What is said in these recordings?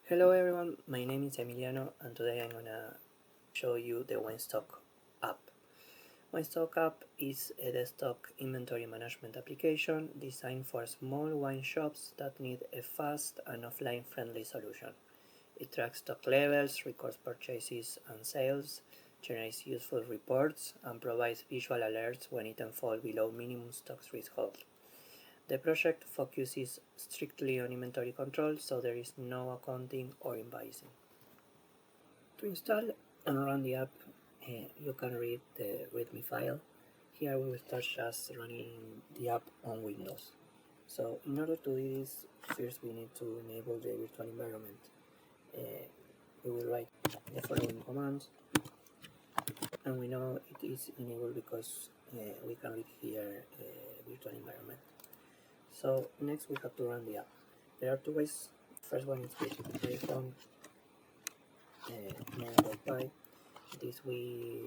Hello everyone, my name is Emiliano and today I'm gonna show you the WineStock app. WineStock app is a desktop inventory management application designed for small wine shops that need a fast and offline-friendly solution. It tracks stock levels, records purchases and sales, generates useful reports, and provides visual alerts when items fall below minimum stock threshold. The project focuses strictly on inventory control, so there is no accounting or invoicing. To install and run the app, you can read the README file. Here we will start just running the app on Windows. So in order to do this, first we need to enable the virtual environment. We will write the following commands, and we know it is enabled because we can read here virtual environment. So next we have to run the app. There are two ways. First one is with Python and This we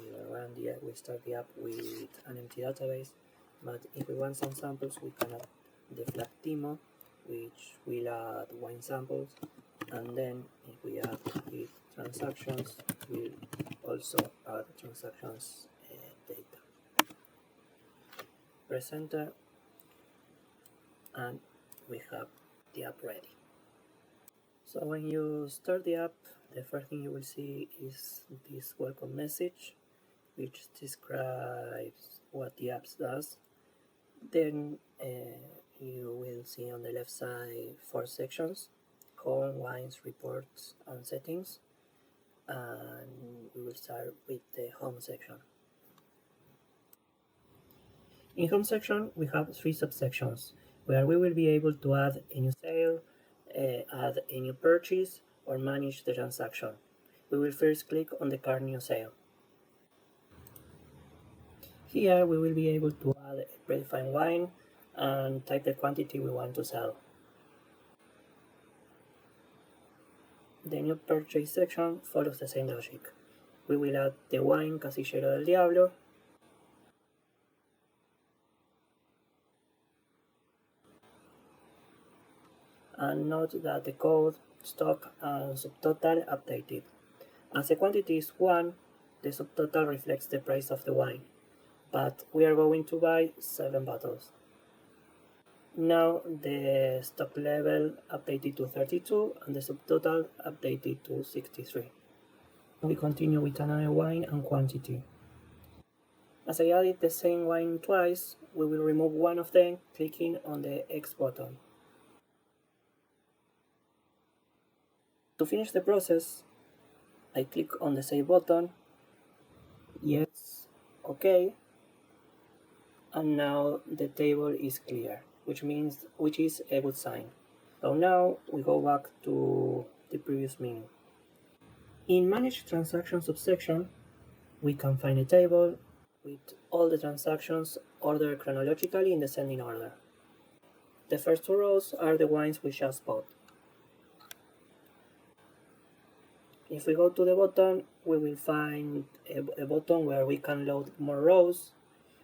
start the app with an empty database, but if we want some samples, we can add the flag demo, which will add wine samples, and then if we add with transactions, we'll also add transactions data. Press enter, and we have the app ready. So when you start the app, the first thing you will see is this welcome message, which describes what the app does. Then you will see on the left side 4 sections: home, wines, reports, and settings. And we will start with the home section. In home section, we have 3 subsections where we will be able to add a new sale, add a new purchase, or manage the transaction. We will first click on the card new sale. Here we will be able to add a predefined wine and type the quantity we want to sell. The new purchase section follows the same logic. We will add the wine Casillero del Diablo, and note that the code, stock, and subtotal updated. As the quantity is 1, the subtotal reflects the price of the wine, but we are going to buy 7 bottles. Now the stock level updated to 32 and the subtotal updated to 63. We continue with another wine and quantity. As I added the same wine twice, we will remove one of them clicking on the X button. To finish the process, I click on the Save button, yes, OK, and now the table is clear, which is a good sign. So now we go back to the previous menu. In Manage Transactions subsection, we can find a table with all the transactions ordered chronologically in descending order. The first 2 rows are the wines we just bought. If we go to the bottom, we will find a button where we can load more rows.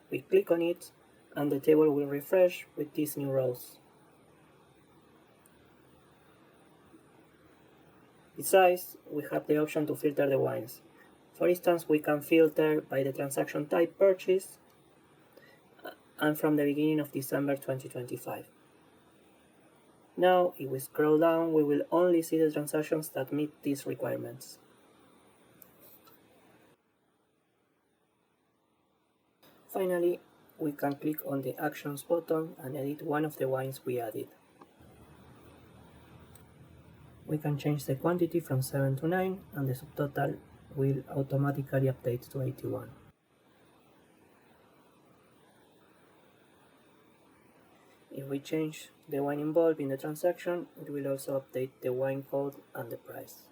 We click on it, and the table will refresh with these new rows. Besides, we have the option to filter the wines. For instance, we can filter by the transaction type purchase and from the beginning of December 2025. Now, if we scroll down, we will only see the transactions that meet these requirements. Finally, we can click on the Actions button and edit one of the wines we added. We can change the quantity from 7 to 9, and the subtotal will automatically update to 81. If we change the wine involved in the transaction, it will also update the wine code and the price.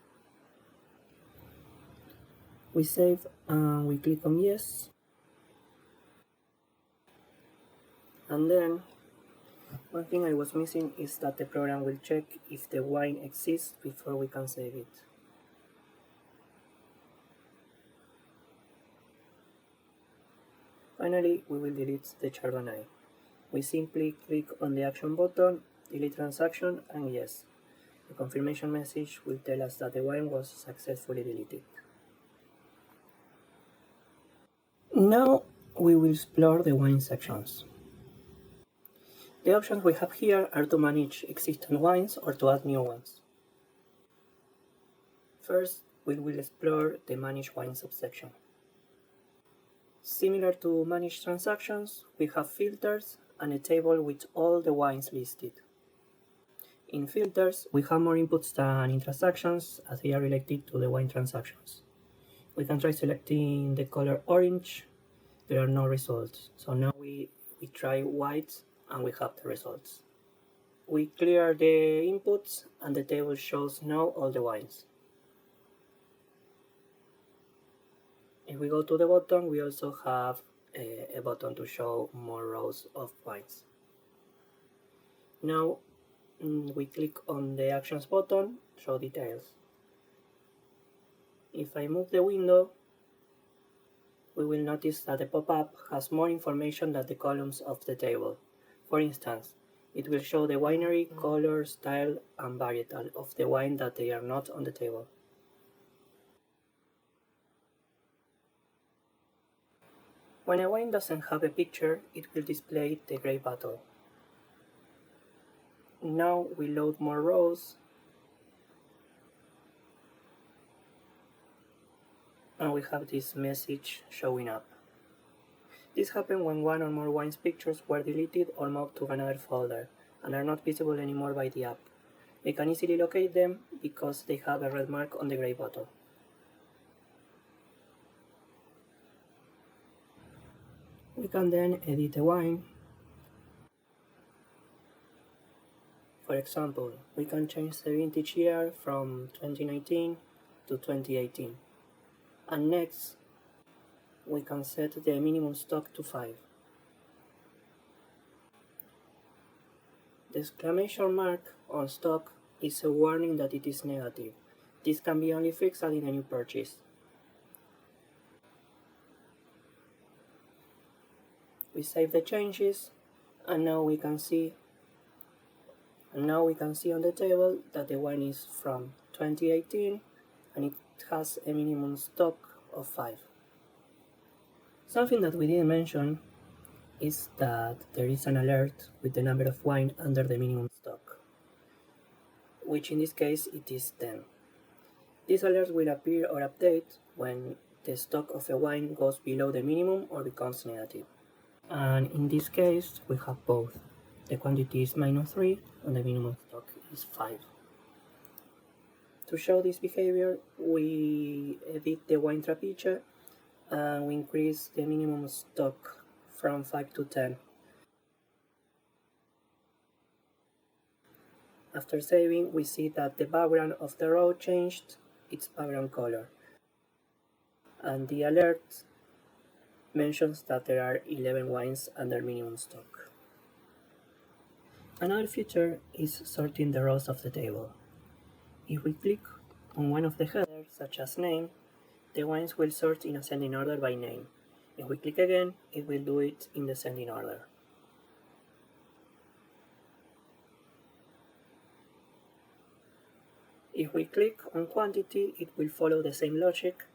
We save and we click on yes. And then, one thing I was missing is that the program will check if the wine exists before we can save it. Finally, we will delete the Chardonnay. We simply click on the action button, delete transaction, and yes. The confirmation message will tell us that the wine was successfully deleted. Now we will explore the wine sections. The options we have here are to manage existing wines or to add new ones. First, we will explore the Manage Wine subsection. Similar to Manage Transactions, we have filters and a table with all the wines listed. In filters, we have more inputs than in transactions as they are related to the wine transactions. We can try selecting the color orange. There are no results. So now we try white and we have the results. We clear the inputs and the table shows now all the wines. If we go to the bottom, we also have a button to show more rows of wines. Now we click on the Actions button, Show Details. If I move the window, we will notice that the pop-up has more information than the columns of the table. For instance, it will show the winery, color, style, and varietal of the wine that they are not on the table. When a wine doesn't have a picture, it will display the gray bottle. Now we load more rows, and we have this message showing up. This happened when one or more wine's pictures were deleted or moved to another folder and are not visible anymore by the app. We can easily locate them because they have a red mark on the gray bottle. We can then edit a wine. For example, we can change the vintage year from 2019 to 2018. And next, we can set the minimum stock to 5. The exclamation mark on stock is a warning that it is negative. This can be only fixed adding a new purchase. We save the changes, and now we can see on the table that the wine is from 2018 and it has a minimum stock of 5. Something that we didn't mention is that there is an alert with the number of wine under the minimum stock, which in this case it is 10. This alert will appear or update when the stock of a wine goes below the minimum or becomes negative. And in this case we have both. The quantity is -3 and the minimum stock is 5. To show this behavior, we edit the wine trapiche and we increase the minimum stock from 5 to 10. After saving, we see that the background of the row changed its background color, and the alert mentions that there are 11 wines under minimum stock. Another feature is sorting the rows of the table. If we click on one of the headers, such as name, the wines will sort in ascending order by name. If we click again, it will do it in descending order. If we click on quantity, it will follow the same logic,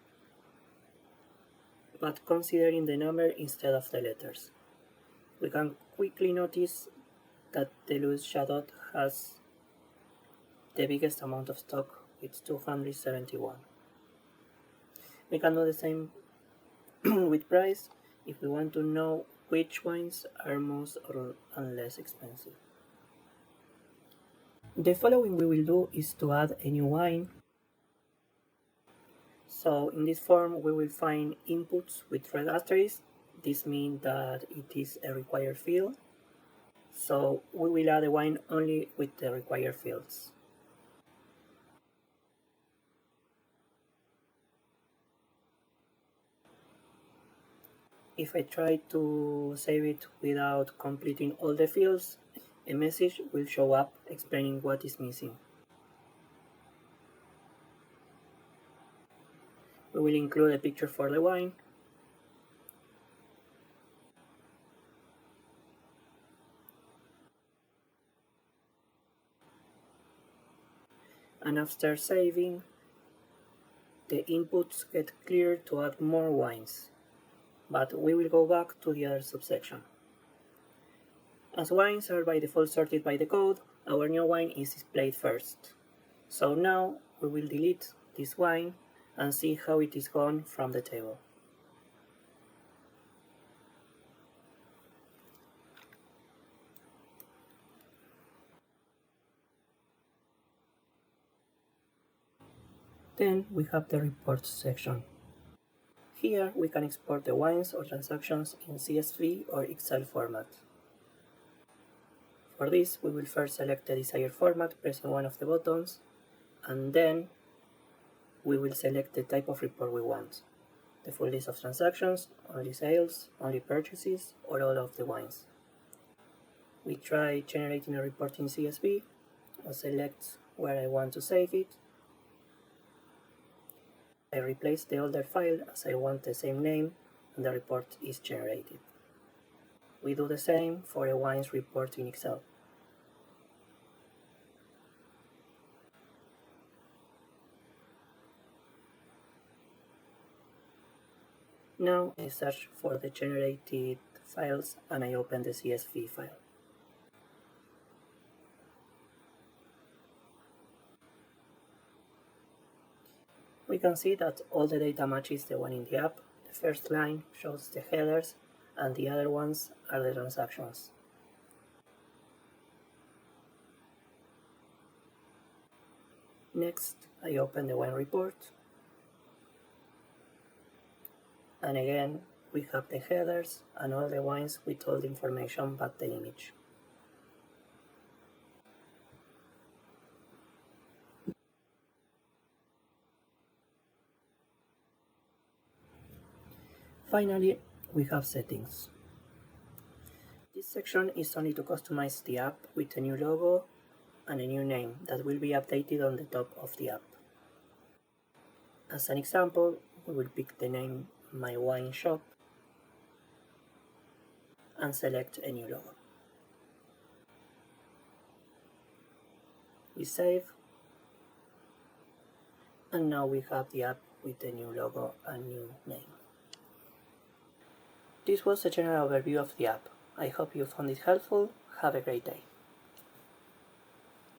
but considering the number instead of the letters. We can quickly notice that the Louis Jadot has the biggest amount of stock with 271. We can do the same with price if we want to know which wines are most or less expensive. The following we will do is to add a new wine. So in this form we will find inputs with red asterisks. This means that it is a required field. So we will add a wine only with the required fields. If I try to save it without completing all the fields, a message will show up explaining what is missing. We will include a picture for the wine. and after saving, the inputs get cleared to add more wines, but we will go back to the other subsection. As wines are by default sorted by the code, our new wine is displayed first. So now we will delete this wine and see how it is gone from the table. Then we have the reports section. Here we can export the wines or transactions in CSV or Excel format. For this, we will first select the desired format pressing one of the buttons, and then we will select the type of report we want. The full list of transactions, only sales, only purchases, or all of the wines. We try generating a report in CSV. I select where I want to save it. I replace the older file as I want the same name, and the report is generated. We do the same for a wines report in Excel. Now I search for the generated files and I open the CSV file. We can see that all the data matches the one in the app. The first line shows the headers and the other ones are the transactions. Next, I open the wine report. And again, we have the headers and all the wines with all the information but the image. Finally, we have settings. This section is only to customize the app with a new logo and a new name that will be updated on the top of the app. As an example, we will pick the name My Wine Shop and select a new logo. We save, and now we have the app with the new logo and new name. This was a general overview of the app. I hope you found it helpful. Have a great day.